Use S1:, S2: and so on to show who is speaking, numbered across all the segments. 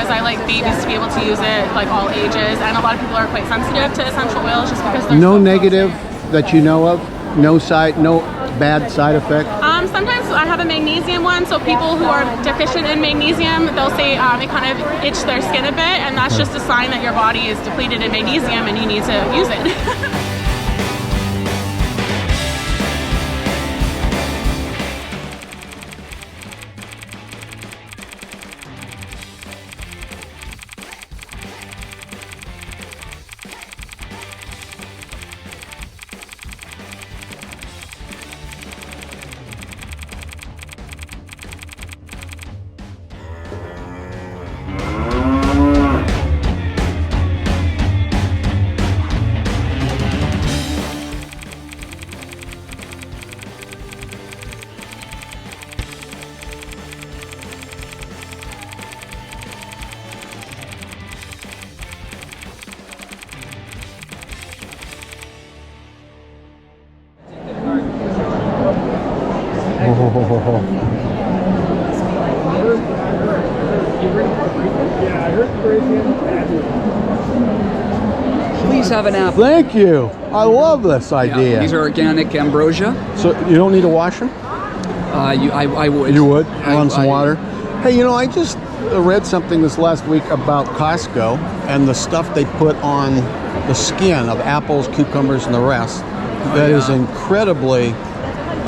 S1: because I like babies to be able to use it, like all ages, and a lot of people are quite sensitive to essential oils just because they're
S2: no
S1: so
S2: negative
S1: potent.
S2: that you know of? No bad side effect?
S1: Sometimes I have a magnesium one, so people who are deficient in magnesium, they'll say it kind of itch their skin a bit, and that's just a sign that your body is depleted in magnesium and you need to use it.
S3: Please have an apple.
S2: Thank you. I love this idea.
S3: Yeah, these are organic ambrosia.
S2: So you don't need to wash them?
S3: I would.
S2: You would? Run some water? Hey, you know, I just read something this last week about Costco and the stuff they put on the skin of apples, cucumbers, and the rest. That is incredibly...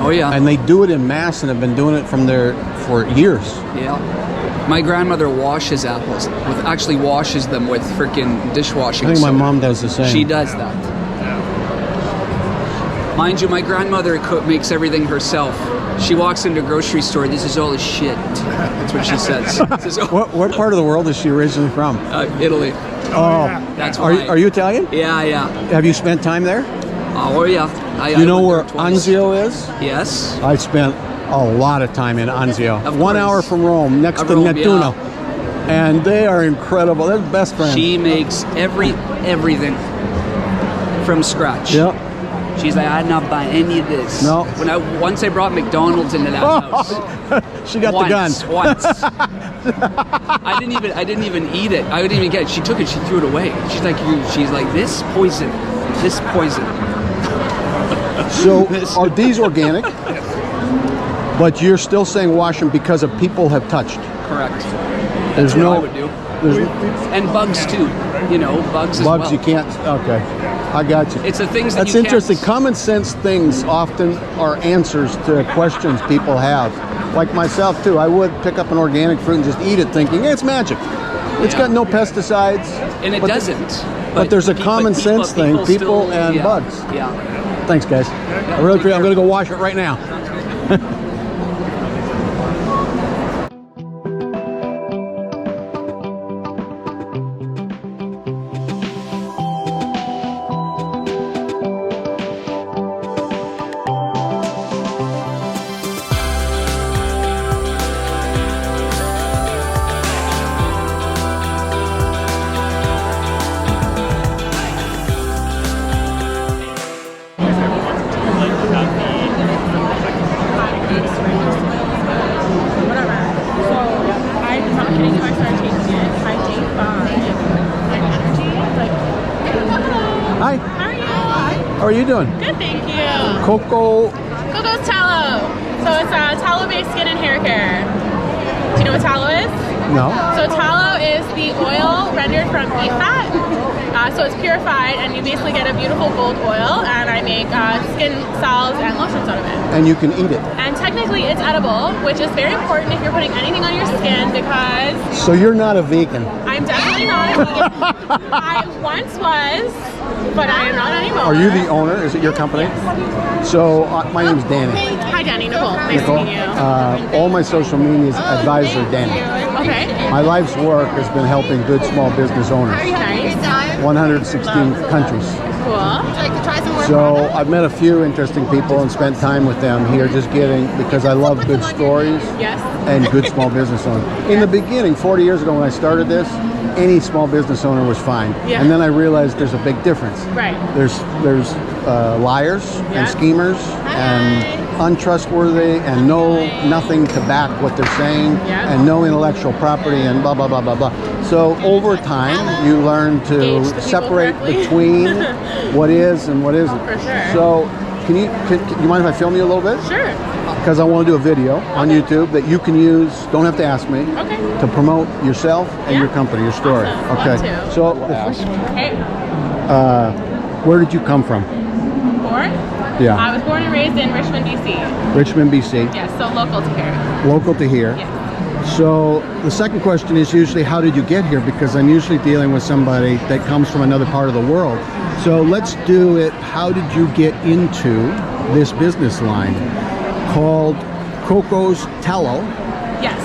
S3: Oh, yeah.
S2: And they do it in mass and have been doing it from there for years.
S3: Yeah. My grandmother washes apples. Actually washes them with freaking dishwashing
S2: I think my
S3: soap.
S2: mom does the same.
S3: She does that. Mind you, my grandmother makes everything herself. She walks into a grocery store, this is all the shit. That's what she says.
S2: What part of the world is she originally from?
S3: Italy.
S2: Oh,
S3: that's why.
S2: Are you Italian?
S3: Yeah, yeah.
S2: Have you spent time there?
S3: Oh, yeah.
S2: You know where Anzio is?
S3: Yes.
S2: I spent a lot of time in Anzio.
S3: Of
S2: 1
S3: course.
S2: hour from Rome, next to Nettuno.
S3: Yeah.
S2: And they are incredible. They're best friends.
S3: She makes everything from scratch.
S2: Yep.
S3: She's like, I did not buy any of this.
S2: No.
S3: Once I brought McDonald's into that house.
S2: She got the gun.
S3: Once. I didn't even eat it. I didn't even get it. She took it. She threw it away. She's like, this poison. This poison.
S2: So are these organic? But you're still saying wash them because of people have touched.
S3: Correct.
S2: There's
S3: That's
S2: no.
S3: what I would do. And bugs too. You know, bugs as
S2: Bugs
S3: well.
S2: you can't. Okay, I got you.
S3: It's the things that
S2: That's
S3: you
S2: interesting.
S3: can't.
S2: Common sense things often are answers to questions people have. Like myself too. I would pick up an organic fruit and just eat it, thinking, hey, it's magic. It's got no pesticides.
S3: And it doesn't.
S2: But there's a common sense thing. People and bugs.
S3: Yeah.
S2: Thanks, guys. I really appreciate it. I'm going to go wash it right now. Hi.
S1: How are you?
S2: How are you doing?
S1: Good, thank you.
S2: Coco.
S1: Coco's tallow. So it's tallow-based skin and hair care. Do you know what tallow is?
S2: No.
S1: So tallow is the oil rendered from beef fat. So it's purified, and you basically get a beautiful gold oil, and I make skin salves and lotions out of it.
S2: And you can eat it.
S1: And technically it's edible, which is very important if you're putting anything on your skin, because...
S2: So you're not a vegan?
S1: I'm definitely not a vegan. I once was, but I am not anymore.
S2: Are you the owner? Is it your company?
S1: Yes.
S2: So my name's Danny.
S1: Hi, Danny. Nicolle. Nice to meet you.
S2: All my social media is advisor Danny.
S1: Okay.
S2: My life's work has been helping good small business owners.
S1: Nice.
S2: 116 countries.
S1: Cool. Would you like to try some more?
S2: So I've met a few interesting people and spent time with them here just because I love good stories and good small business owners. In the beginning, 40 years ago when I started this, any small business owner was fine. And then I realized there's a big difference.
S1: Right.
S2: There's liars and schemers and untrustworthy and nothing to back what they're saying, and no intellectual property and blah blah blah blah blah. So over time, you learn to separate between what is and what isn't.
S1: For sure.
S2: So can you mind if I film you a little bit?
S1: Sure.
S2: Because I want to do a video on YouTube that you can use, don't have to ask me, to promote yourself and your company, your story.
S1: Awesome.
S2: Okay.
S1: Love to.
S2: So
S1: Okay.
S2: where did you come from?
S1: Born?
S2: Yeah.
S1: I was born and raised in Richmond, BC.
S2: Richmond, BC.
S1: Yes, so local to here.
S2: Local to here.
S1: Yes.
S2: So the second question is usually, how did you get here? Because I'm usually dealing with somebody that comes from another part of the world. So let's do it. How did you get into this business line called Coco's Tallow?
S1: Yes.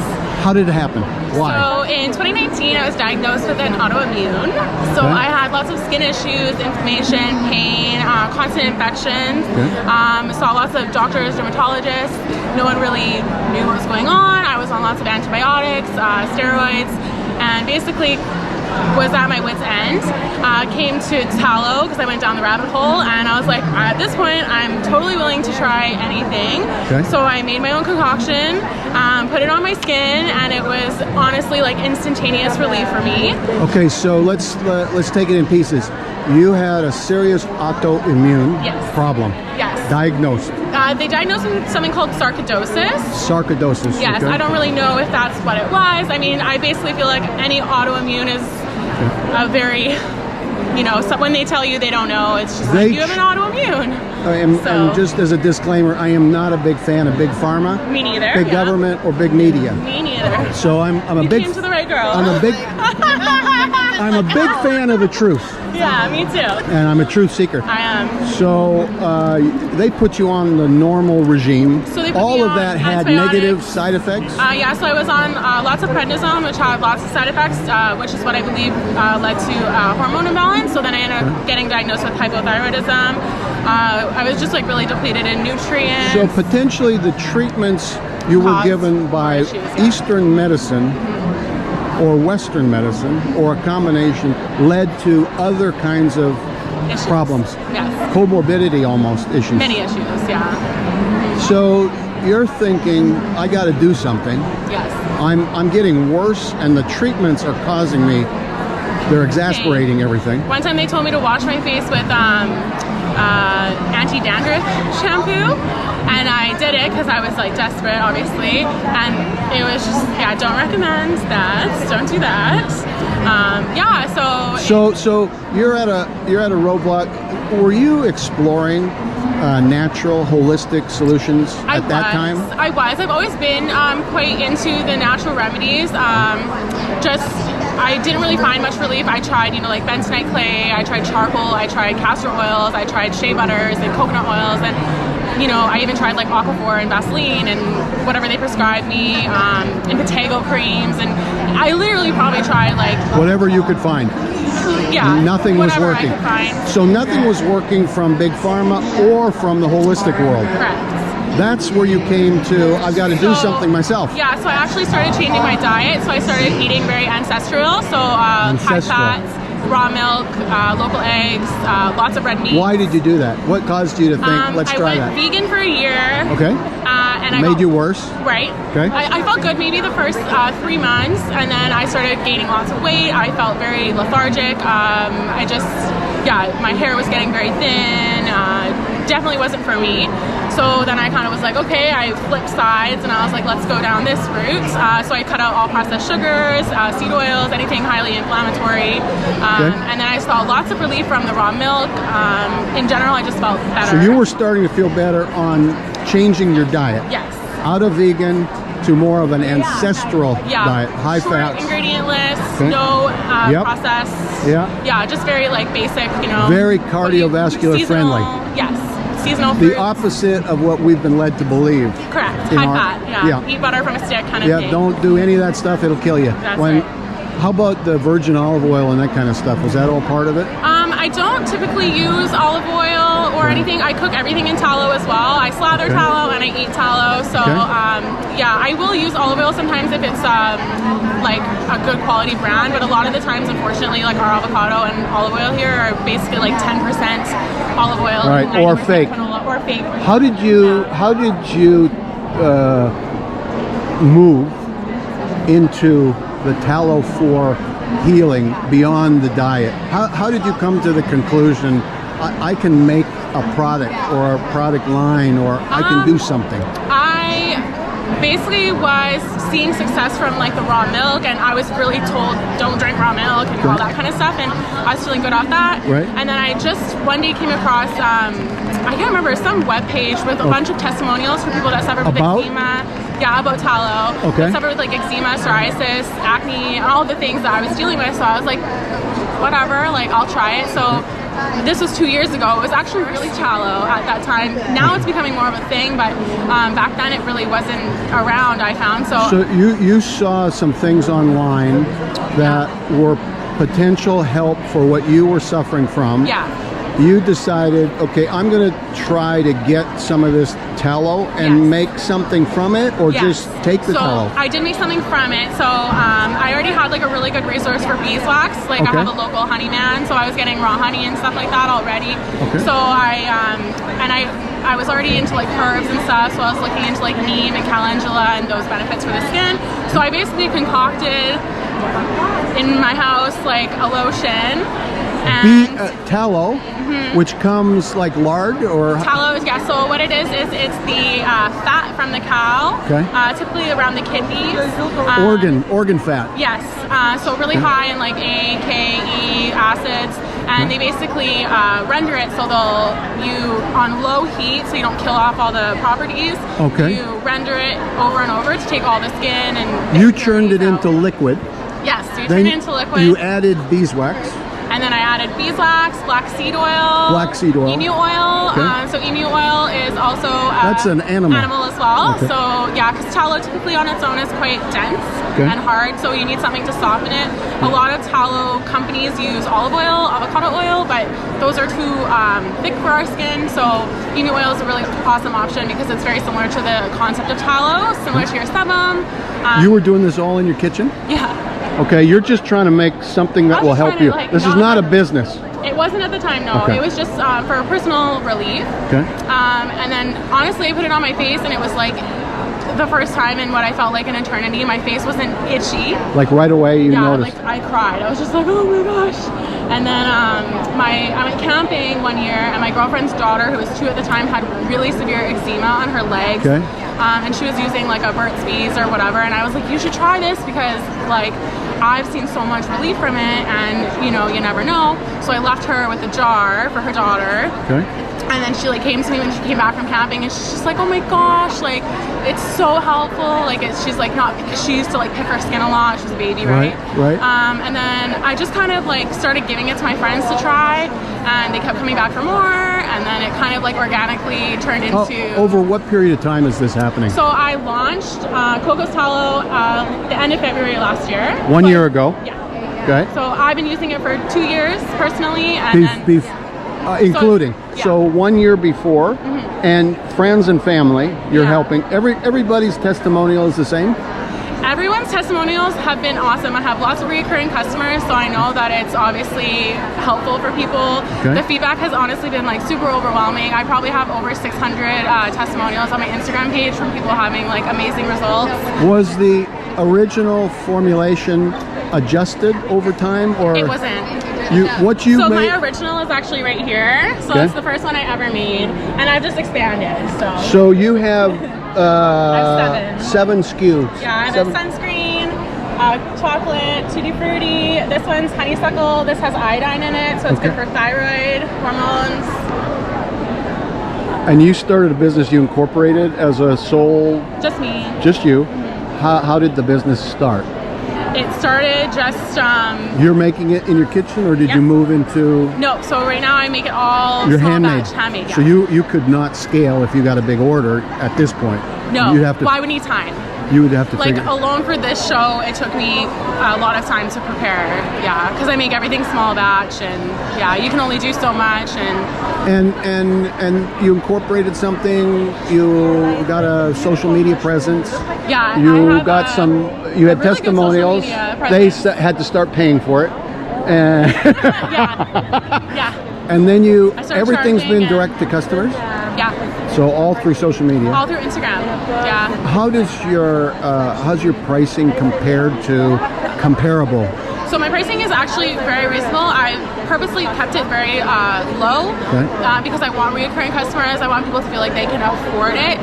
S2: How did it happen? Why?
S1: So in 2019, I was diagnosed with an autoimmune. So I had lots of skin issues, inflammation, pain, constant infections. Saw lots of doctors, dermatologists. No one really knew what was going on. I was on lots of antibiotics, steroids, and basically was at my wit's end. Came to Tallow because I went down the rabbit hole, and I was like, at this point, I'm totally willing to try anything. So I made my own concoction, put it on my skin, and it was honestly like instantaneous relief for me.
S2: Okay, so let's take it in pieces. You had a serious autoimmune problem.
S1: Yes.
S2: Diagnosed.
S1: They diagnosed me with something called sarcoidosis.
S2: Sarcoidosis.
S1: Yes,
S2: okay.
S1: I don't really know if that's what it was. I mean, I basically feel like any autoimmune is a very, when they tell you they don't know, it's just like, you have an autoimmune.
S2: And just as a disclaimer, I am not a big fan of big pharma.
S1: Me neither.
S2: Big government or big media.
S1: Me neither.
S2: So I'm a
S1: you
S2: big.
S1: came to the right girl.
S2: I'm a big fan of the truth.
S1: Yeah, me too.
S2: And I'm a truth seeker.
S1: I am.
S2: So they put you on the normal regime.
S1: So they put
S2: all
S1: me
S2: of
S1: on
S2: that had
S1: antibiotics.
S2: negative side effects?
S1: Yeah, so I was on lots of prednisone, which had lots of side effects, which is what I believe led to hormone imbalance. So then I ended up getting diagnosed with hypothyroidism. I was just like really depleted in nutrients.
S2: So potentially the treatments you were given by Eastern medicine or Western medicine or a combination led to other kinds of problems.
S1: Yes.
S2: Comorbidity almost issues.
S1: Many issues, yeah.
S2: So you're thinking, I got to do something.
S1: Yes.
S2: I'm getting worse, and the treatments are causing me. They're exasperating everything.
S1: One time they told me to wash my face with anti-dandruff shampoo, and I did it because I was like desperate, obviously, and it was just, don't recommend that. Don't do that.
S2: So you're at a roadblock. Were you exploring natural, holistic solutions at that time?
S1: I was. I've always been quite into the natural remedies. I didn't really find much relief. I tried, like bentonite clay, I tried charcoal, I tried castor oils, I tried shea butters and coconut oils, and I even tried like Aquaphor and Vaseline and whatever they prescribed me, and Potato creams, and I literally probably tried like
S2: whatever you could find.
S1: Yeah,
S2: nothing was working.
S1: I could find.
S2: So nothing was working from big pharma or from the holistic world.
S1: Correct.
S2: That's where you came to, I've got to do something myself.
S1: Yeah, so I actually started changing my diet. So I started eating very ancestral. So high fats, raw milk, local eggs, lots of red meat.
S2: Why did you do that? What caused you to think, let's try that?
S1: I went vegan for a year.
S2: Okay.
S1: And
S2: I made you worse?
S1: Right.
S2: Okay.
S1: I felt good maybe the first 3 months, and then I started gaining lots of weight. I felt very lethargic. My hair was getting very thin. Definitely wasn't for me. So then I kind of was like, okay, I flipped sides, and I was like, let's go down this route. So I cut out all processed sugars, seed oils, anything highly inflammatory. And then I saw lots of relief from the raw milk. In general, I just felt better.
S2: So you were starting to feel better on changing your diet.
S1: Yes.
S2: Out of vegan to more of an ancestral diet, high fats.
S1: Ingredient list, no process. Yeah, just very like basic,
S2: Very cardiovascular friendly.
S1: Yes. Seasonal fruits.
S2: The opposite of what we've been led to believe.
S1: Correct. High fat. Eat butter from a stick kind of thing.
S2: Don't do any of that stuff, it'll kill you.
S1: That's right.
S2: How about the virgin olive oil and that kind of stuff? Was that all part of it?
S1: I don't typically use olive oil or anything. I cook everything in tallow as well. I slather tallow and I eat tallow. So yeah, I will use olive oil sometimes if it's like a good quality brand, but a lot of the times, unfortunately, like our avocado and olive oil here are basically like 10% olive oil,
S2: right,
S1: and
S2: or fake.
S1: canola, or fake.
S2: How did you move into the tallow for healing beyond the diet? How did you come to the conclusion I can make a product or a product line, or I can do something?
S1: I basically was seeing success from like the raw milk, and I was really told don't drink raw milk and all that kind of stuff, and I was feeling good off that.
S2: Right.
S1: And then I just one day came across I can't remember, some webpage with a bunch of testimonials for people that suffered with eczema. Yeah, about tallow. That suffered with like eczema, psoriasis, acne, and all the things that I was dealing with. So I was like, whatever, like I'll try it. So this was 2 years ago. It was actually really tallow at that time. Now it's becoming more of a thing, but back then it really wasn't around, I found. So
S2: you saw some things online that were potential help for what you were suffering from.
S1: Yeah.
S2: You decided, okay, I'm going to try to get some of this tallow and make something from it, or just take the tallow?
S1: I did make something from it. So I already had like a really good resource for beeswax. Like I have a local honey man, so I was getting raw honey and stuff like that already. So I was already into like herbs and stuff, so I was looking into like neem and calendula and those benefits for the skin. So I basically concocted in my house like a lotion. And
S2: tallow, which comes like lard, or
S1: tallow is so what it is it's the fat from the cow, typically around the kidneys.
S2: Organ fat.
S1: Yes, so really high in like A, K, E acids, and they basically render it so you on low heat, so you don't kill off all the properties. You render it over and over to take all the skin and.
S2: You churned it into liquid.
S1: Yes, so you turn it into liquid.
S2: You added beeswax.
S1: And then I added beeswax, black seed oil, emu oil. So emu oil is also
S2: that's an animal
S1: as well. So yeah, because tallow typically on its own is quite dense and hard, so you need something to soften it. A lot of tallow companies use olive oil, avocado oil, but those are too thick for our skin. So emu oil is a really awesome option because it's very similar to the concept of tallow, similar to your sebum.
S2: You were doing this all in your kitchen?
S1: Yeah.
S2: Okay, you're just trying to make something that will help you. This is not a business.
S1: It wasn't at the time, no. It was just for personal relief. And then honestly, I put it on my face, and it was like the first time in what I felt like an eternity. My face wasn't itchy. Like right away you noticed? Yeah, like I cried. I was just like, oh my gosh. And then I went camping one year, and my girlfriend's daughter, who was 2 at the time, had really severe eczema on her legs. And she was using like a Burt's Bees or whatever, and I was like, you should try this because like I've seen so much relief from it, and you know, you never know. So I left her with a jar for her daughter. And then she like came to me when she came back from camping, and she's just like, oh my gosh, like it's so helpful. Like she's like not, because she used to like pick her skin a lot. She was a baby, right? And then I just kind of like started giving it to my friends to try, and they kept coming back for more, and then it kind of like organically turned into.
S2: Over what period of time is this happening?
S1: So I launched Coco's Tallow the end of February last year.
S2: 1 year ago.
S1: Yeah. So I've been using it for 2 years personally, and
S2: including. So 1 year before, and friends and family, you're helping. Everybody's testimonial is the same?
S1: Everyone's testimonials have been awesome. I have lots of recurring customers, so I know that it's obviously helpful for people. The feedback has honestly been like super overwhelming. I probably have over 600 testimonials on my Instagram page from people having like amazing results. Was the original formulation adjusted over time, or it wasn't?
S2: So
S1: my original is actually right here. So that's the first one I ever made, and I've just expanded. So
S2: you have, I have 7 SKUs.
S1: Yeah, I have a sunscreen, chocolate, tutti frutti. This one's honeysuckle. This has iodine in it, so it's good for thyroid hormones.
S2: And you started a business, you incorporated as a sole?
S1: Just me.
S2: Just you. How did the business start?
S1: It started just...
S2: You're making it in your kitchen, or did you move into... No,
S1: so right now I make it all
S2: your
S1: small
S2: handmade.
S1: Batch, handmade.
S2: So you could not scale if you got a big order at this point.
S1: No,
S2: you'd have to,
S1: I would need time.
S2: You would have to
S1: like alone for this show, it took me a lot of time to prepare. Yeah, because I make everything small batch, and yeah, you can only do so much, and
S2: And you incorporated something. You got a social media presence.
S1: Yeah,
S2: you got some. You had
S1: really
S2: testimonials. They had to start paying for it. And
S1: yeah.
S2: And then everything's been direct to customers.
S1: Yeah.
S2: So all through social media.
S1: All through Instagram. Yeah.
S2: How's your pricing compared to comparable?
S1: So my pricing is actually very reasonable. I purposely kept it very low because I want recurring customers. I want people to feel like they can afford it.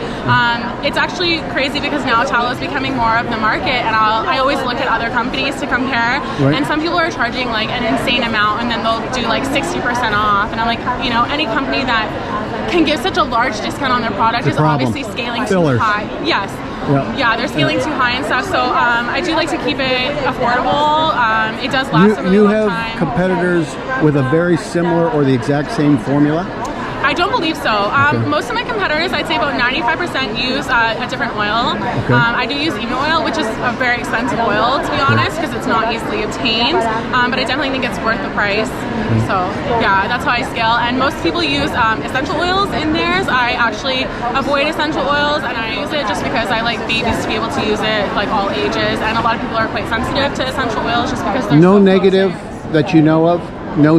S1: It's actually crazy because now tallow is becoming more of the market, and I always look at other companies to compare. And some people are charging like an insane amount, and then they'll do like 60% off. And I'm like, any company that can give such a large discount on their product is obviously scaling too high. Yes. Yeah, they're scaling too high and stuff. So I do like to keep it affordable. It does last a really long time.
S2: You have competitors with a very similar or the exact same formula?
S1: I don't believe so. Most of my competitors, I'd say about 95% use a different oil. I do use even oil, which is a very expensive oil, to be honest, because it's not easily obtained. But I definitely think it's worth the price. So yeah, that's how I scale. And most people use essential oils in theirs. I actually avoid essential oils, and I use it just because I like babies to be able to use it, like all ages. And a lot of people are quite sensitive to essential oils just because they're
S2: no negative that you know of. No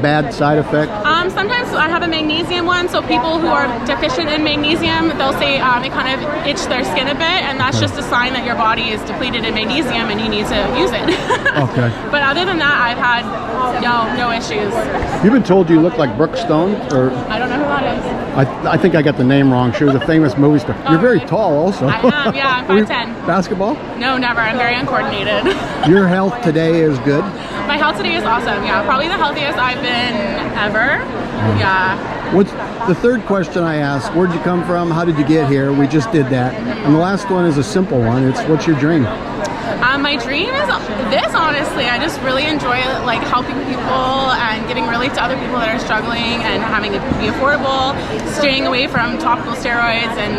S2: bad side effect?
S1: Sometimes I have a magnesium one, so people who are deficient in magnesium, they'll say it kind of itch their skin a bit, and that's just a sign that your body is depleted in magnesium and you need to use it.
S2: Okay.
S1: But other than that, I've had no issues.
S2: You've been told you look like Brooke Stone? Or
S1: I don't know who that is.
S2: I think I got the name wrong. She was a famous movie star. You're very tall also.
S1: I am, yeah, I'm 5'10".
S2: Basketball?
S1: No, never. I'm very uncoordinated.
S2: Your health today is good?
S1: My health today is awesome, yeah. Probably the healthiest I've been ever. Yeah.
S2: What's the third question I asked? Where'd you come from? How did you get here? We just did that. And the last one is a simple one. It's what's your dream?
S1: My dream is this, honestly. I just really enjoy like helping people and giving relief to other people that are struggling and having it be affordable, staying away from topical steroids and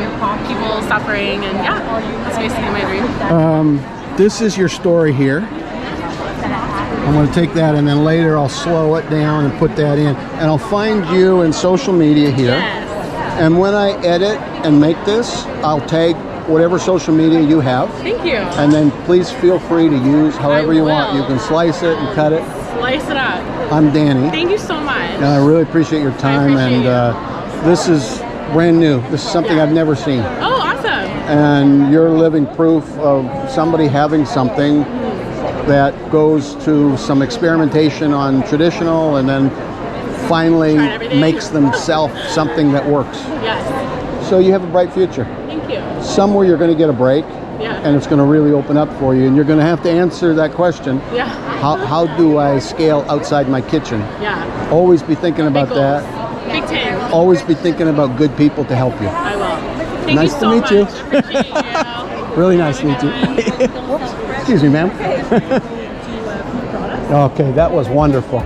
S1: people suffering, and yeah, that's basically my dream.
S2: This is your story here. I'm going to take that, and then later I'll slow it down and put that in, and I'll find you in social media here.
S1: Yes.
S2: And when I edit and make this, I'll tag whatever social media you have.
S1: Thank you.
S2: And then please feel free to use however you want. You can slice it and cut it.
S1: Slice it up.
S2: I'm Danny.
S1: Thank you so much.
S2: And I really appreciate your time. This is brand new. This is something I've never seen.
S1: Oh, awesome.
S2: And you're living proof of somebody having something that goes to some experimentation on traditional and then finally makes themselves something that works.
S1: Yes.
S2: So you have a bright future.
S1: Thank you.
S2: Somewhere you're going to get a break, and it's going to really open up for you, and you're going to have to answer that question.
S1: Yeah.
S2: How do I scale outside my kitchen?
S1: Yeah.
S2: Always be thinking about that.
S1: Big tank.
S2: Always be thinking about good people to help you.
S1: I will. Thank
S2: Nice
S1: you
S2: to
S1: so
S2: meet
S1: much.
S2: you.
S1: Appreciate you.
S2: Really nice to meet you. Excuse me, ma'am. Okay, that was wonderful.